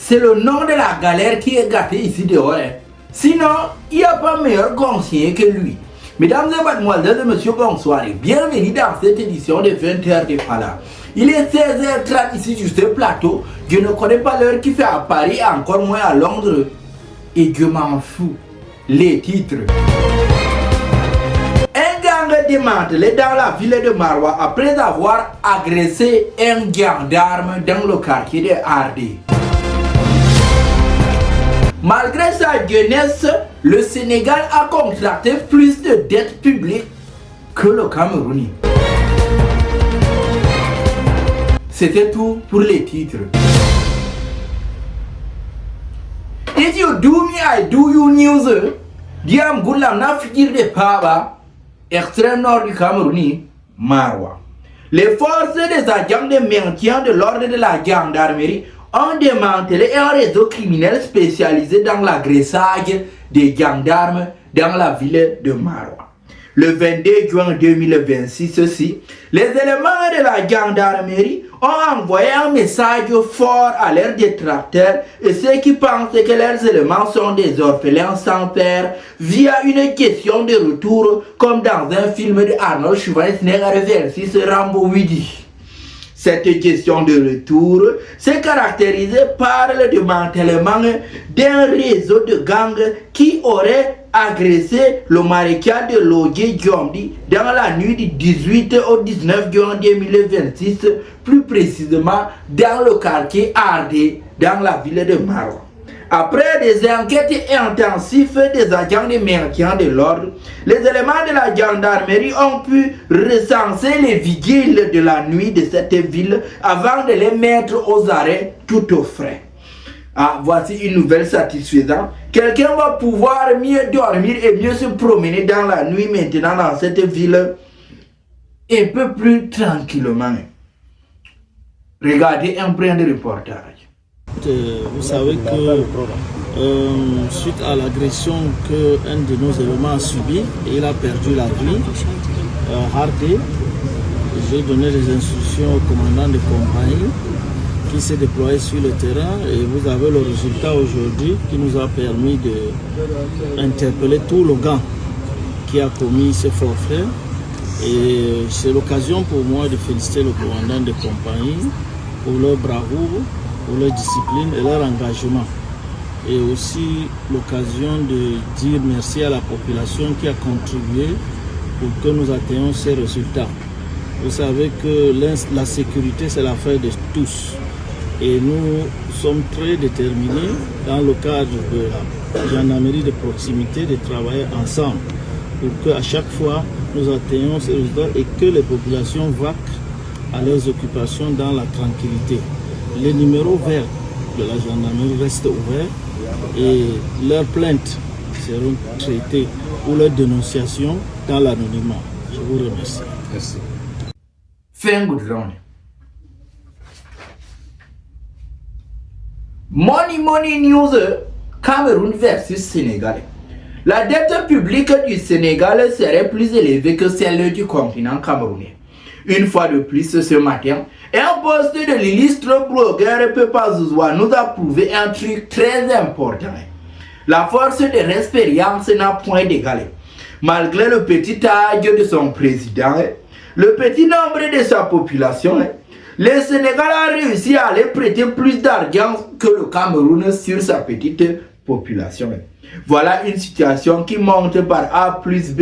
c'est le nom de la galère qui est gâté ici dehors. Sinon, il n'y a pas meilleur conseiller que lui. Mesdames et mademoiselles et messieurs, bonsoir et bienvenue dans cette édition de 20h de Pala. Il est 16h30 ici sur ce plateau. Je ne connais pas l'heure qui fait à Paris, encore moins à Londres. Et je m'en fous. Les titres. Un gang démantelé dans la ville de Maroua après avoir agressé un gendarme dans le quartier de Hardé. Malgré sa jeunesse, le Sénégal a contracté plus de dettes publiques que le Cameroun. C'était tout pour les titres. If you do me, I do you news. Diam Goulam na figure de Paba, extrême nord du Cameroun, Maroua. Les forces des agents de maintien de l'ordre de la gendarmerie ont démantelé un réseau criminel spécialisé dans l'agressage des gendarmes dans la ville de Maroua. Le 22 juin 2026, les éléments de la gendarmerie ont envoyé un message fort à leurs détracteurs et ceux qui pensent que leurs éléments sont des orphelins sans père via une question de retour comme dans un film de Arnold Schwarzenegger versus Rambo 8. Cette question de retour s'est caractérisée par le démantèlement d'un réseau de gangs qui aurait agressé le maréchal de Lodje Djomdi dans la nuit du 18 au 19 juin 2026, plus précisément dans le quartier Hardé, dans la ville de Maroua. Après des enquêtes intensives des agents de maintien de l'ordre, les éléments de la gendarmerie ont pu recenser les vigiles de la nuit de cette ville avant de les mettre aux arrêts tout au frais. Ah, voici une nouvelle satisfaisante. Quelqu'un va pouvoir mieux dormir et mieux se promener dans la nuit maintenant dans cette ville un peu plus tranquillement. Regardez un brin de reportage. Vous savez que suite à l'agression qu'un de nos éléments a subi, il a perdu la vie. Hardé, j'ai donné des instructions au commandant de compagnie qui s'est déployé sur le terrain et vous avez le résultat aujourd'hui qui nous a permis d'interpeller tout le gang qui a commis ce forfait. Et c'est l'occasion pour moi de féliciter le commandant de compagnie pour leur bravoure, pour leur discipline et leur engagement. Et aussi l'occasion de dire merci à la population qui a contribué pour que nous atteignions ces résultats. Vous savez que la sécurité, c'est l'affaire de tous. Et nous sommes très déterminés, dans le cadre de la gendarmerie de proximité, de travailler ensemble pour qu'à chaque fois, nous atteignions ces résultats et que les populations vaquent à leurs occupations dans la tranquillité. Les numéros verts de la gendarmerie restent ouverts et leurs plaintes seront traitées ou leurs dénonciations dans l'anonymat. Je vous remercie. Merci. Fin good round. Money News, Cameroun versus Sénégal. La dette publique du Sénégal serait plus élevée que celle du continent camerounais. Une fois de plus ce matin, un post de l'illustre blogueur Pepa Zouzoua nous a prouvé un truc très important. La force de l'expérience n'a point d'égal. Malgré le petit âge de son président, le petit nombre de sa population, le Sénégal a réussi à aller prêter plus d'argent que le Cameroun sur sa petite population. Voilà une situation qui montre par A plus B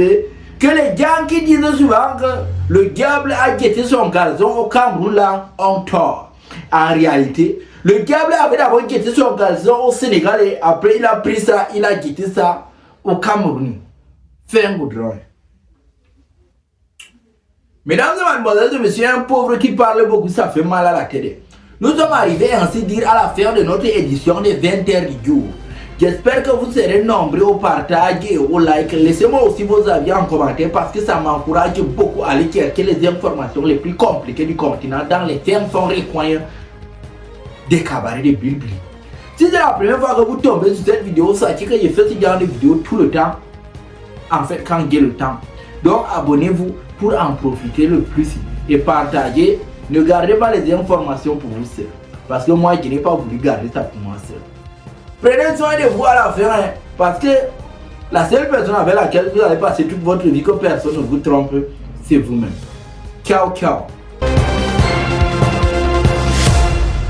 que les gens qui disent souvent que le diable a jeté son gazon au Cameroun là ont tort. En réalité, le diable avait d'abord jeté son gazon au Sénégal et après il a pris ça, il a jeté ça au Cameroun. Fin good run. Mesdames et mademoiselles, monsieur, un pauvre qui parle beaucoup, ça fait mal à la tête. Nous sommes arrivés ainsi dire à la fin de notre édition de 20h du jour. J'espère que vous serez nombreux au partage et au like. Laissez-moi aussi vos avis en commentaire parce que ça m'encourage beaucoup à aller chercher les informations les plus compliquées du continent dans les fins fonds recoins des cabarets de Bilbili. Si c'est la première fois que vous tombez sur cette vidéo, sachez que je fais ce genre de vidéos tout le temps. En fait, quand j'ai le temps. Donc abonnez-vous pour en profiter le plus et partagez. Ne gardez pas les informations pour vous seul. Parce que moi, je n'ai pas voulu garder ça pour moi seul. Prenez soin de vous à la fin, hein, parce que la seule personne avec laquelle vous allez passer toute votre vie, que personne ne vous trompe, c'est vous-même. Ciao, ciao.